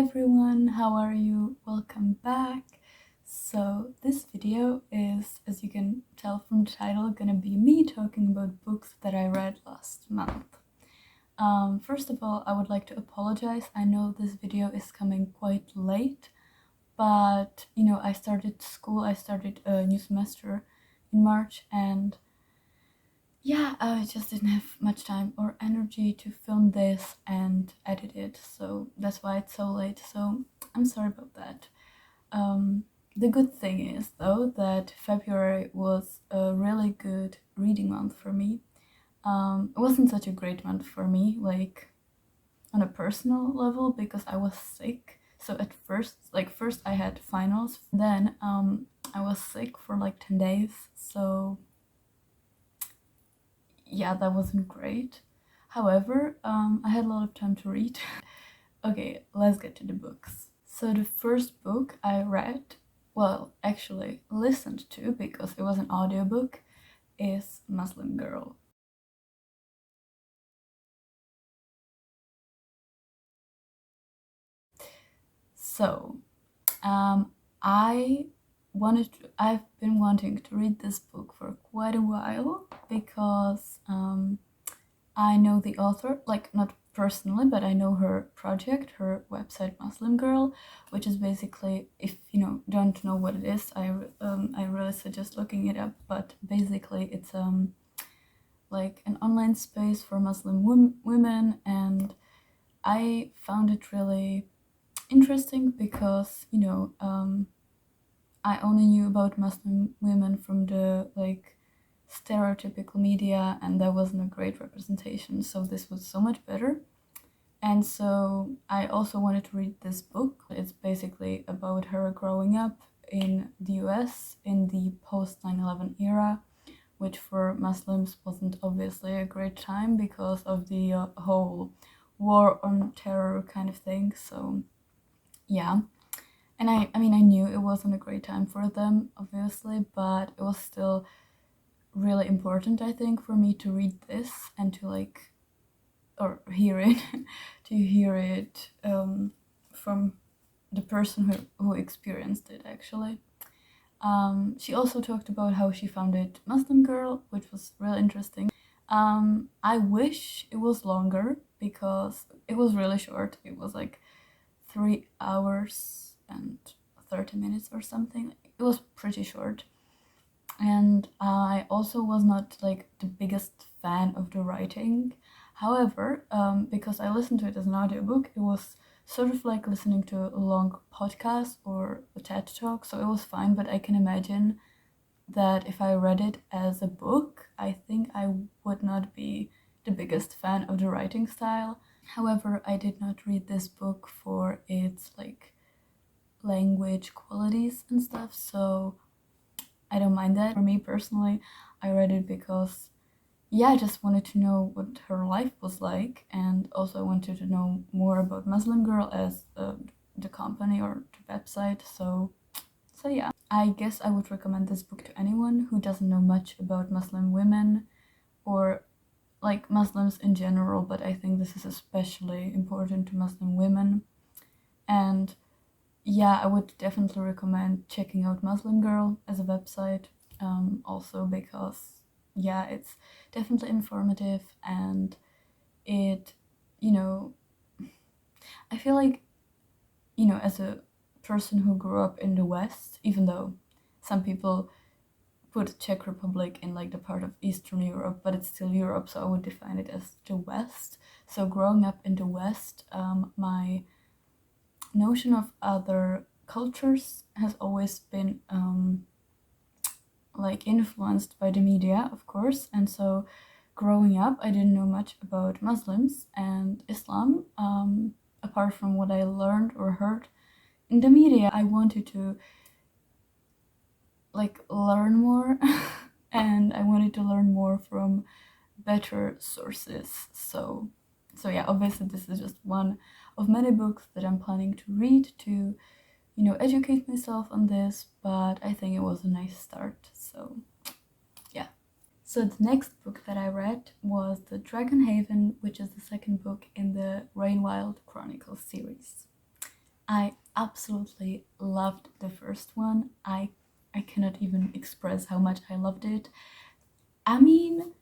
everyone, how are you? Welcome back. So this video is, as you can tell from the title, gonna be me talking about books that I read last month. First of all, I would like to apologize. I know this video is coming quite late, but I started school, I started a new semester in March, and yeah, I just didn't have much time or energy to film this and edit it, so that's why it's so late. So I'm sorry about that. The good thing is, though, that February was a really good reading month for me. It wasn't such a great month for me, like on a personal level, because I was sick. So at first, first I had finals, then I was sick for like 10 days. So yeah, that wasn't great. However, I had a lot of time to read. Okay, let's get to the books. So the first book I read, well, actually listened to because it was an audiobook, is Muslim Girl. So, I've been wanting to read this book for quite a while because I know the author, like not personally, but I know her project, her website Muslim Girl, which is basically, if you don't know what it is, I really suggest looking it up. But basically, it's like an online space for Muslim women, and I found it really interesting because I only knew about Muslim women from the stereotypical media, and that wasn't a great representation, so this was so much better. And so I also wanted to read this book. It's basically about her growing up in the US in the post 9/11 era, which for Muslims wasn't obviously a great time because of the whole war on terror kind of thing. So yeah. And I mean, I knew it wasn't a great time for them, obviously, but it was still really important, I think, for me to read this and to or hear it, to hear it from the person who experienced it, actually. She also talked about how she founded Muslim Girl, which was really interesting. I wish it was longer because it was really short. It was like 3 hours and 30 minutes or something. It was pretty short. And I also was not like the biggest fan of the writing. However, because I listened to it as an audiobook, it was sort of like listening to a long podcast or a TED talk, so it was fine. But I can imagine that if I read it as a book, I think I would not be the biggest fan of the writing style. However, I did not read this book for its language qualities and stuff, so I don't mind that. For me personally, I read it because yeah, I just wanted to know what her life was like, and also I wanted to know more about Muslim Girl as the company or the website. So yeah, I guess I would recommend this book to anyone who doesn't know much about Muslim women or like Muslims in general, but I think this is especially important to Muslim women. And yeah, I would definitely recommend checking out Muslim Girl as a website, also because yeah, it's definitely informative, and it, I feel like, as a person who grew up in the West, even though some people put Czech Republic in like the part of Eastern Europe, but it's still Europe, so I would define it as the West. So growing up in the West, my notion of other cultures has always been influenced by the media, of course. And so growing up, I didn't know much about Muslims and Islam, apart from what I learned or heard in the media. I wanted to learn more and I wanted to learn more from better sources. So yeah, obviously this is just one of many books that I'm planning to read to educate myself on this, but I think it was a nice start. So yeah. So the next book that I read was The Dragon Haven, which is the second book in the Rainwild Chronicles series. I absolutely loved the first one. I cannot even express how much I loved it. I mean,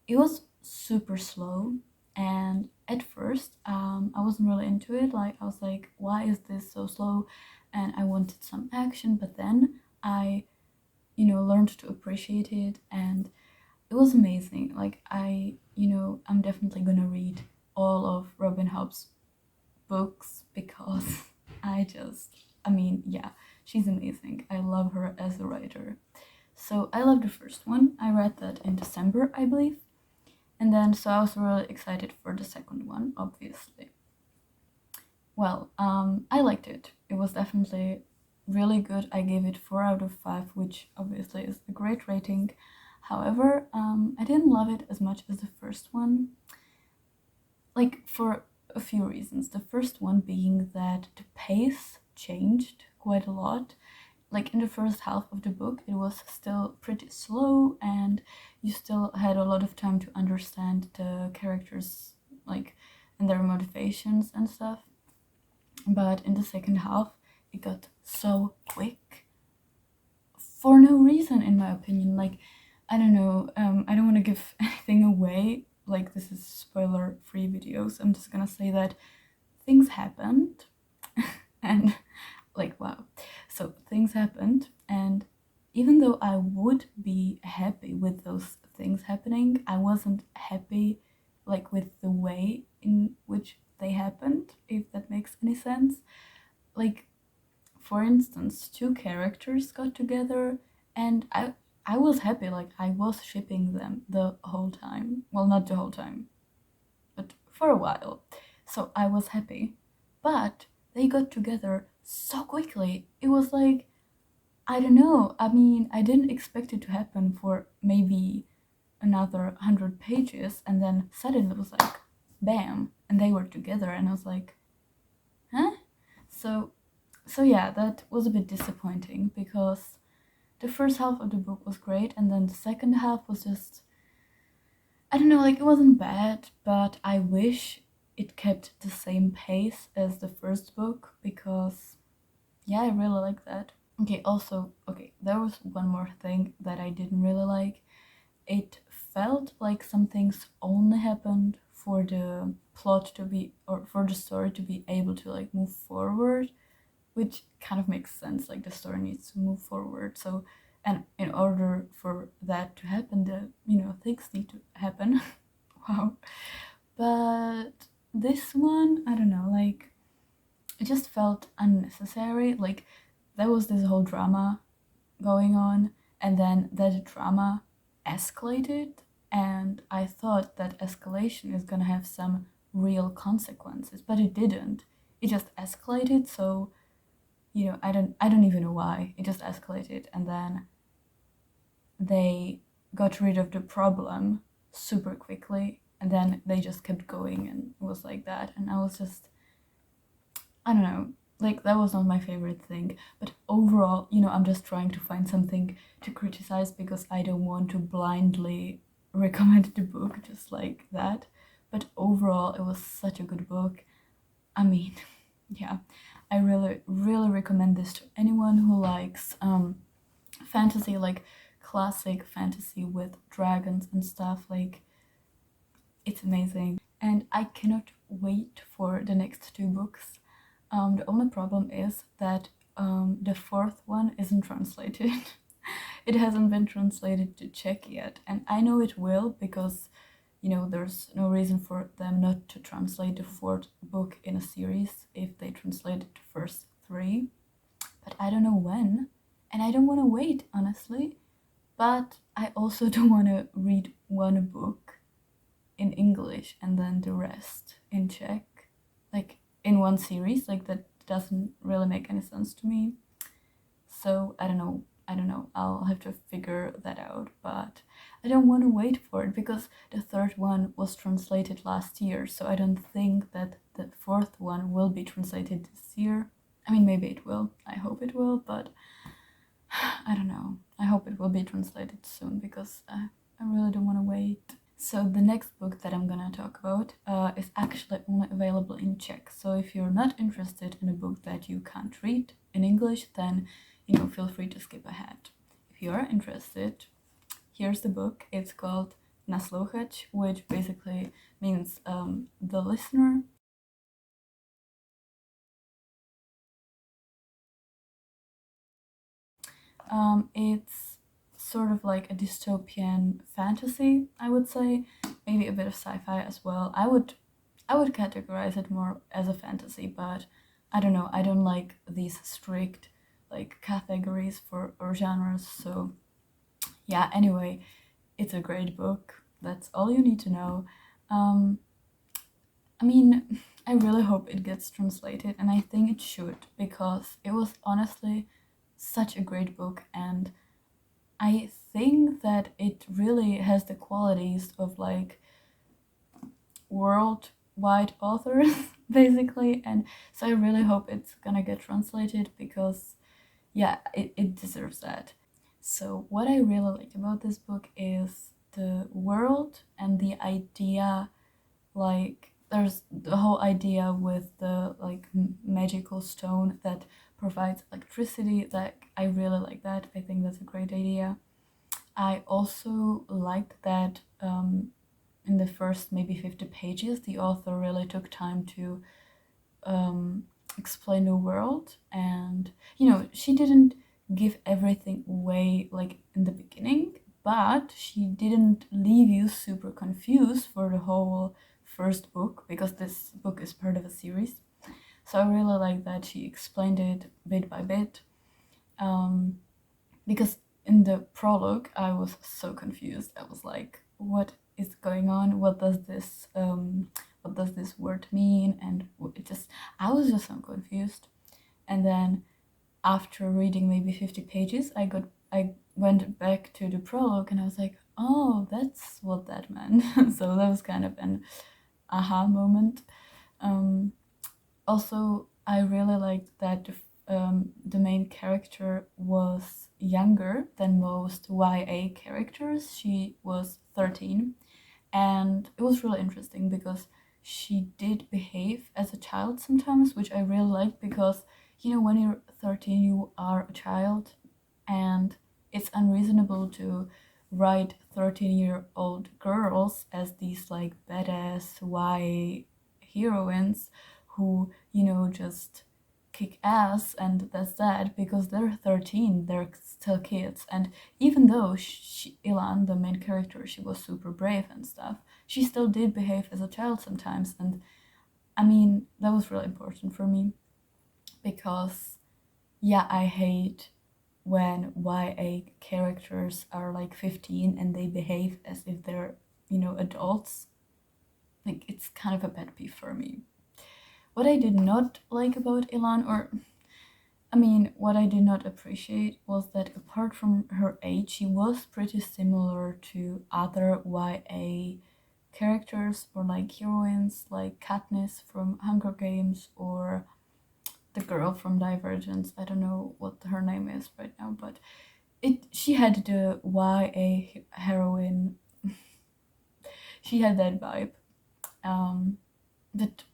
it was super slow, and at first I wasn't really into it. Like, I was like, why is this so slow? And I wanted some action, but then I, learned to appreciate it, and it was amazing. Like, I'm definitely gonna read all of Robin Hobb's books because I mean, yeah, she's amazing. I love her as a writer. So I love the first one. I read that in December, I believe. And then, so I was really excited for the second one, obviously. Well, I liked it. It was definitely really good. I gave it 4 out of 5, which obviously is a great rating. However, I didn't love it as much as the first one, like for a few reasons. The first one being that the pace changed quite a lot. Like in the first half of the book, it was still pretty slow, and you still had a lot of time to understand the characters, like, and their motivations and stuff. But in the second half, it got so quick for no reason, in my opinion. Like, I don't know. I don't want to give anything away. Like, this is spoiler-free video, so I'm just gonna say that things happened, and like, wow. So things happened, and even though I would be happy with those things happening, I wasn't happy like with the way in which they happened, if that makes any sense. Like, for instance, two characters got together, and I was happy. Like, I was shipping them the whole time. Well, not the whole time, but for a while. So I was happy. But they got together so quickly. It was like, I don't know. I mean, I didn't expect it to happen for maybe another 100 pages, and then suddenly it was like, bam, and they were together, and I was like, huh? So, so yeah, that was a bit disappointing because the first half of the book was great, and then the second half was just, I don't know, like, it wasn't bad, but I wish it kept the same pace as the first book because, yeah, I really like that. Okay, also, okay, there was one more thing that I didn't really like. It felt like some things only happened for the plot to be, or for the story to be able to like move forward, which kind of makes sense. Like, the story needs to move forward, so, and in order for that to happen, the things need to happen. Wow. But this one, I don't know, like, it just felt unnecessary. Like, there was this whole drama going on, and then that drama escalated, and I thought that escalation is gonna have some real consequences, but it didn't. It just escalated, so, I don't even know why. It just escalated, and then they got rid of the problem super quickly, and then they just kept going, and it was like that, and I was just, I don't know, like, that was not my favorite thing. But overall, I'm just trying to find something to criticize because I don't want to blindly recommend the book just like that. But overall, it was such a good book. I mean, yeah, I really, really recommend this to anyone who likes fantasy, like classic fantasy with dragons and stuff. Like, it's amazing. And I cannot wait for the next two books. The only problem is that the fourth one isn't translated. It hasn't been translated to Czech yet, and I know it will because, there's no reason for them not to translate the fourth book in a series if they translated the first three. But I don't know when, and I don't want to wait, honestly. But I also don't want to read one book in English and then the rest in Czech, like in one series. Like, that doesn't really make any sense to me. So I don't know. I'll have to figure that out, but I don't want to wait for it because the third one was translated last year, so I don't think that the fourth one will be translated this year. I mean, maybe it will. I hope it will, but I don't know. I hope it will be translated soon because I really don't want to wait. So the next book that I'm gonna talk about is actually only available in Czech. So if you're not interested in a book that you can't read in English, then feel free to skip ahead. If you are interested, here's the book. It's called Nasluj, which basically means the listener. It's sort of like a dystopian fantasy, I would say, maybe a bit of sci-fi as well. I would categorize it more as a fantasy, but I don't know. I don't like these strict like categories for or genres. So yeah. Anyway, it's a great book. That's all you need to know. Um, I mean, I really hope it gets translated, and I think it should because it was honestly such a great book, and I think that it really has the qualities of like worldwide authors, basically, and so I really hope it's gonna get translated because, yeah, it deserves that. So, what I really like about this book is the world and the idea, like there's the whole idea with the like magical stone that provides electricity. That I really like that. I think that's a great idea. I also liked that in the first maybe 50 pages the author really took time to um, explain the world, and she didn't give everything away like in the beginning, but she didn't leave you super confused for the whole first book because this book is part of a series. So I really like that she explained it bit by bit, um, because in the prologue I was so confused. I was like, what is going on? What does this word mean? And I was just so confused. And then after reading maybe 50 pages, I went back to the prologue and I was like, oh, that's what that meant. So that was kind of an aha moment. Um, Also, I really liked that the main character was younger than most YA characters. She was 13, and it was really interesting because she did behave as a child sometimes, which I really liked because when you're 13, you are a child, and it's unreasonable to write 13-year-old girls as these like badass YA heroines who just kick ass and that's that, because they're 13, they're still kids. And even though Ilan, the main character, she was super brave and stuff, she still did behave as a child sometimes. And I mean, that was really important for me because, yeah, I hate when YA characters are like 15 and they behave as if they're adults. Like, it's kind of a pet peeve for me. What I did not like about Ilan, or I mean, what I did not appreciate was that apart from her age, she was pretty similar to other YA characters or like heroines, like Katniss from Hunger Games or the girl from Divergence. I don't know what her name is right now, but she had the YA heroine. She had that vibe. But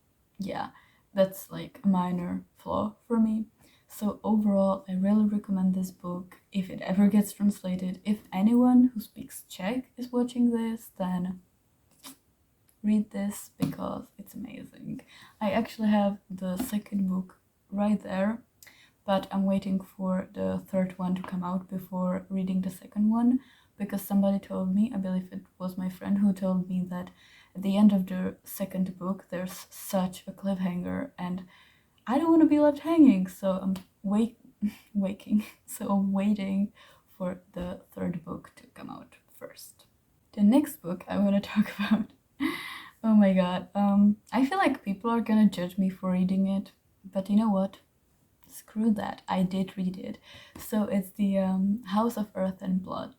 yeah, that's like a minor flaw for me. So overall, I really recommend this book if it ever gets translated. If anyone who speaks Czech is watching this, then read this because it's amazing. I actually have the second book right there, but I'm waiting for the third one to come out before reading the second one because somebody told me, I believe it was my friend who told me that at the end of the second book there's such a cliffhanger and I don't want to be left hanging, so I'm waking so I'm waiting for the third book to come out first. The next book I want to talk about, oh my god, I feel like people are gonna judge me for reading it, but you know what? Screw that, I did read it. So it's the House of Earth and Blood.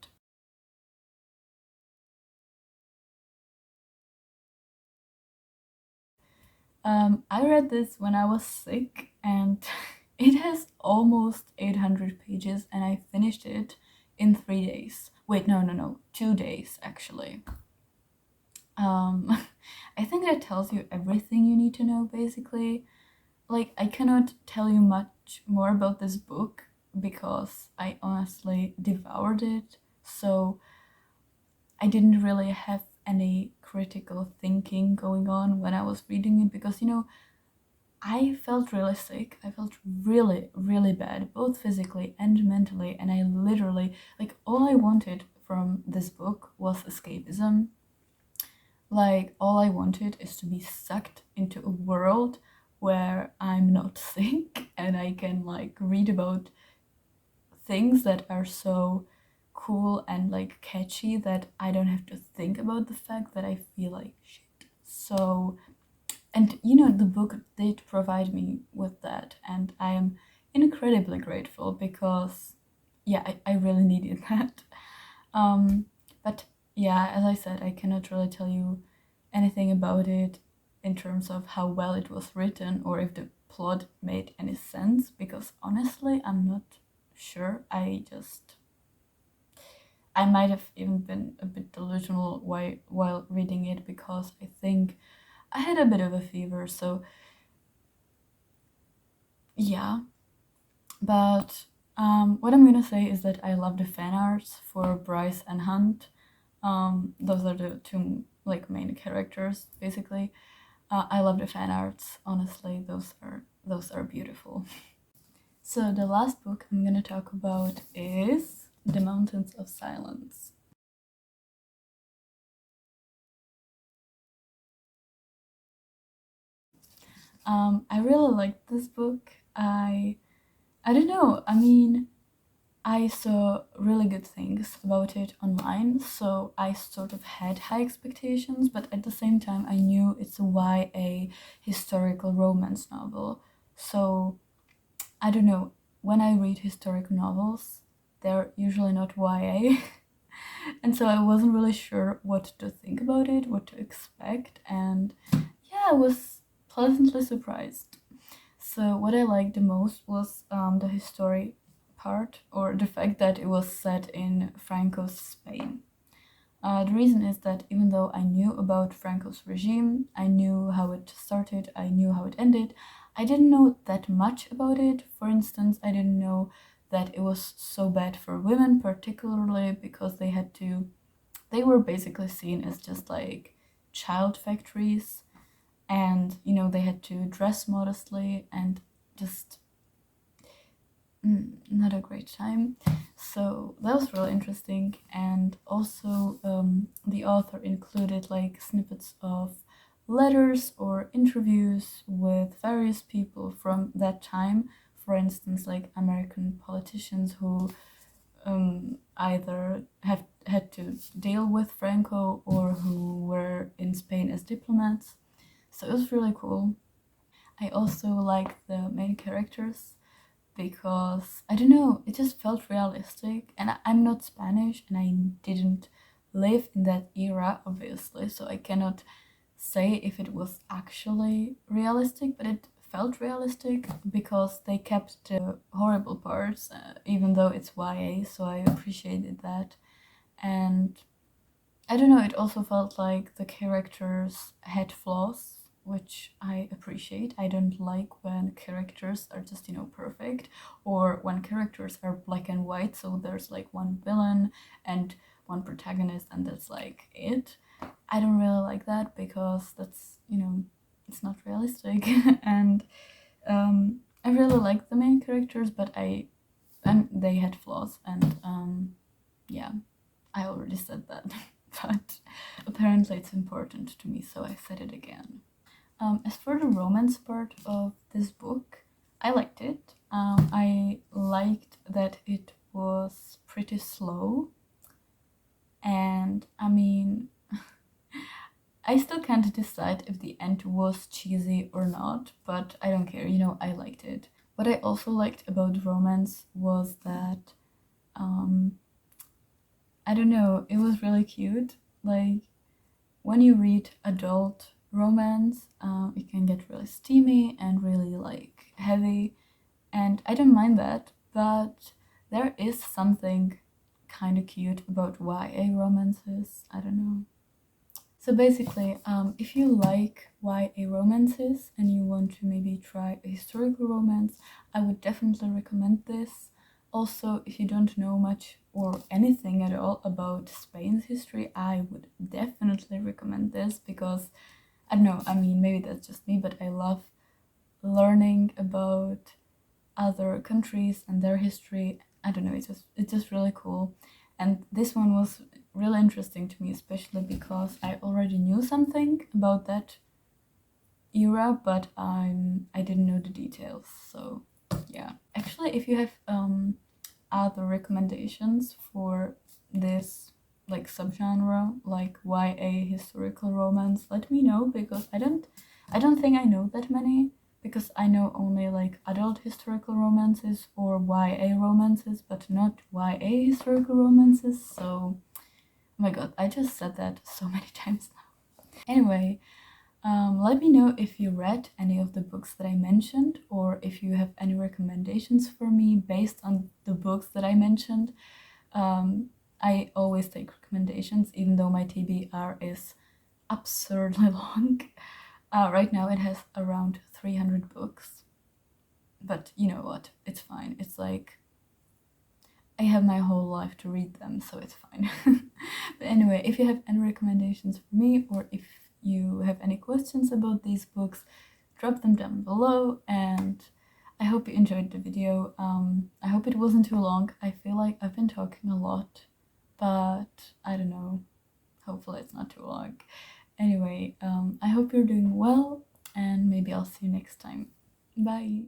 I read this when I was sick, and it has almost 800 pages, and I finished it in 3 days. Wait, no, 2 days actually. Um, I think that tells you everything you need to know, basically. Like, I cannot tell you much more about this book because I honestly devoured it. So I didn't really have any critical thinking going on when I was reading it because, I felt really sick. I felt really, really bad, both physically and mentally. And I literally, like, all I wanted from this book was escapism. Like, all I wanted is to be sucked into a world where I'm not sick and I can, like, read about things that are so cool and, like, catchy that I don't have to think about the fact that I feel like shit. So, and the book did provide me with that, and I am incredibly grateful because, yeah, I really needed that. Um, but yeah, as I said, I cannot really tell you anything about it in terms of how well it was written or if the plot made any sense because honestly, I'm not sure. I might have even been a bit delusional while reading it because I think I had a bit of a fever, so yeah. But what I'm gonna say is that I love the fan arts for Bryce and Hunt. Those are the two like main characters, basically. I love the fan arts. Honestly, those are beautiful. So the last book I'm gonna talk about is The Mountains of Silence. I really liked this book. I don't know. I mean, I saw really good things about it online, so I sort of had high expectations, but at the same time, I knew it's a YA historical romance novel. So I don't know, when I read historical novels, they're usually not YA. And so I wasn't really sure what to think about it, what to expect, and yeah, I was pleasantly surprised. So what I liked the most was the history part, or the fact that it was set in Franco's Spain. The reason is that even though I knew about Franco's regime, I knew how it started, I knew how it ended, I didn't know that much about it. For instance, I didn't know that it was so bad for women, particularly because they were basically seen as just like child factories, and they had to dress modestly and just not a great time. So that was really interesting, and also the author included like snippets of letters or interviews with various people from that time. For instance, like American politicians who either have had to deal with Franco or who were in Spain as diplomats. So it was really cool. I also like the main characters because I don't know, it just felt realistic. And I'm not Spanish and I didn't live in that era, obviously, so I cannot say if it was actually realistic, but it felt realistic because they kept the horrible parts, even though it's YA, so I appreciated that. And I don't know, it also felt like the characters had flaws, which I appreciate. I don't like when characters are just, perfect, or when characters are black and white, so there's like one villain and one protagonist, and that's like it. I don't really like that because that's, it's not realistic. And I really like the main characters, but and they had flaws, and yeah, I already said that, but apparently it's important to me, so I said it again. As for the romance part of this book, I liked it. I liked that it was pretty slow, and I mean, I still can't decide if the end was cheesy or not, but I don't care, I liked it. What I also liked about romance was that I don't know, it was really cute. Like, when you read adult romance, it can get really steamy and really like heavy, and I don't mind that, but there is something kind of cute about YA romances. I don't know. So basically, if you like YA romances and you want to maybe try a historical romance, I would definitely recommend this. Also, if you don't know much or anything at all about Spain's history, I would definitely recommend this because I don't know, I mean, maybe that's just me, but I love learning about other countries and their history. I don't know, it's just really cool. And this one was really interesting to me, especially because I already knew something about that era, but I didn't know the details. So yeah. Actually, if you have other recommendations for this like subgenre, like YA historical romance, let me know because I don't think I know that many because I know only like adult historical romances or YA romances, but not YA historical romances. So, oh my god, I just said that so many times now. Anyway, let me know if you read any of the books that I mentioned or if you have any recommendations for me based on the books that I mentioned. I always take recommendations, even though my TBR is absurdly long. Right now it has around 300 books. But you know what? It's fine. It's like I have my whole life to read them, so it's fine. But anyway, if you have any recommendations for me or if you have any questions about these books, drop them down below. And I hope you enjoyed the video. I hope it wasn't too long. I feel like I've been talking a lot, but I don't know. Hopefully it's not too long. Anyway, I hope you're doing well and maybe I'll see you next time. Bye.